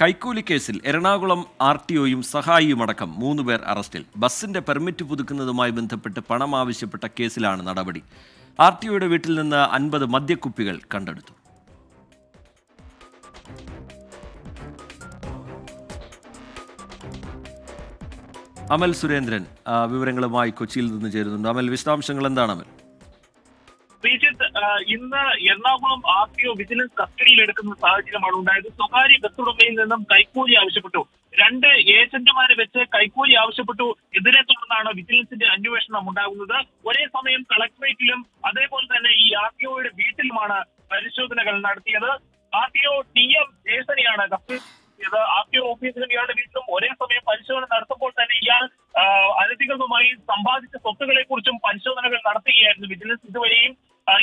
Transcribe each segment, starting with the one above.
കൈക്കൂലി കേസിൽ എറണാകുളം RTOയും സഹായിയുമടക്കം 3 പേർ അറസ്റ്റിൽ. ബസിന്റെ പെർമിറ്റ് പുതുക്കുന്നതുമായി ബന്ധപ്പെട്ട് പണം ആവശ്യപ്പെട്ട കേസിലാണ് നടപടി. RTOയുടെ വീട്ടിൽ നിന്ന് 50 മദ്യക്കുപ്പികൾ കണ്ടെടുത്തു. അമൽ സുരേന്ദ്രൻ വിവരങ്ങളുമായി കൊച്ചിയിൽ നിന്ന് ചേരുന്നുണ്ട്. അമൽ, വിശദാംശങ്ങൾ എന്താണ് അമൽ? ഇന്ന് എറണാകുളം RTO വിജിലൻസ് കസ്റ്റഡിയിൽ എടുക്കുന്ന സാഹചര്യമാണ് ഉണ്ടായത്. സ്വകാര്യ ബസ് ഉടമയിൽ നിന്നും കൈക്കൂലി ആവശ്യപ്പെട്ടു. 2 ഏജന്റുമാരെ വെച്ച് കൈക്കൂലി ആവശ്യപ്പെട്ടു. ഇതിനെ തുടർന്നാണ് വിജിലൻസിന്റെ അന്വേഷണം ഉണ്ടാകുന്നത്. ഒരേ സമയം കളക്ടറേറ്റിലും അതേപോലെ തന്നെ ഈ RTOയുടെ വീട്ടിലുമാണ് പരിശോധനകൾ നടത്തിയത്. RTO TM ജേസനെയാണ് കസ്റ്റഡിയിൽ. RTO ഓഫീസിലും ഇയാളുടെ വീട്ടിലും ഒരേ സമയം പരിശോധന നടത്തുമ്പോൾ തന്നെ ഇയാൾ അനധികൃതമായി സമ്പാദിച്ച സ്വത്തുക്കളെ കുറിച്ചും പരിശോധനകൾ നടത്തുകയായിരുന്നു വിജിലൻസ്. ഇതുവരെയും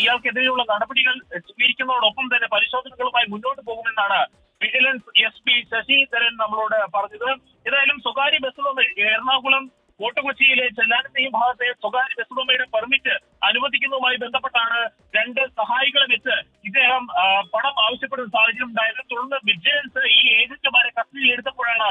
ഇയാൾക്കെതിരെയുള്ള നടപടികൾ സ്വീകരിക്കുന്നതോടൊപ്പം തന്നെ പരിശോധനകളുമായി മുന്നോട്ട് പോകുമെന്നാണ് വിജിലൻസ് SP ശശിധരൻ നമ്മളോട് പറഞ്ഞത്. ഏതായാലും സ്വകാര്യ ബസ് ഉടമ എറണാകുളം കോട്ടകൊച്ചിയിലെ ചെല്ലാനത്തെ ഭാഗത്തെ സ്വകാര്യ ബസ് ഉടമയുടെ പെർമിറ്റ് അനുവദിക്കുന്നതുമായി ബന്ധപ്പെട്ടാണ് 2 സഹായികളെ വെച്ച് ഇദ്ദേഹം പണം ആവശ്യപ്പെടുന്ന സാഹചര്യം ഉണ്ടായത്. തുടർന്ന് വിജിലൻസ് ഈ ഏജന്റുമാരെ കസ്റ്റഡിയിൽ എടുത്തപ്പോഴാണ്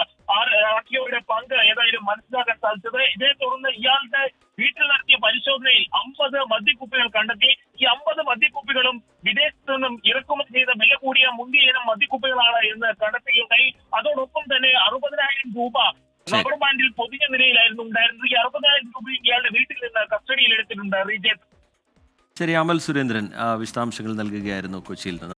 RTOയുടെ പങ്ക് ഏതായാലും മനസ്സിലാക്കാൻ സാധിച്ചത്. ഇതേ തുടർന്ന് ഇയാളുടെ വീട്ടിൽ നടത്തിയ പരിശോധനയിൽ 50 മദ്യക്കുപ്പികൾ കണ്ടെത്തി. ഈ 50 മദ്യക്കുപ്പികളും വിദേശത്ത് നിന്നും ഇറക്കുമതി ചെയ്ത വില കൂടിയ മുന്തിയ ഇനം മദ്യക്കുപ്പികളാണ് എന്ന് കണ്ടെത്തുകയുണ്ടായി. അതോടൊപ്പം തന്നെ 60,000 രൂപ റബ്ബർ ബാൻഡിൽ പൊതിഞ്ഞ നിലയിലായിരുന്നു ഉണ്ടായിരുന്നത്. ഈ 60,000 രൂപ ഇയാളുടെ വീട്ടിൽ നിന്ന് കസ്റ്റഡിയിൽ എടുത്തിട്ടുണ്ട്. റീജേറ്റ്. ശരി, അമൽ സുരേന്ദ്രൻ വിശദാംശങ്ങൾ നൽകുകയായിരുന്നു കൊച്ചിയിൽ നിന്ന്.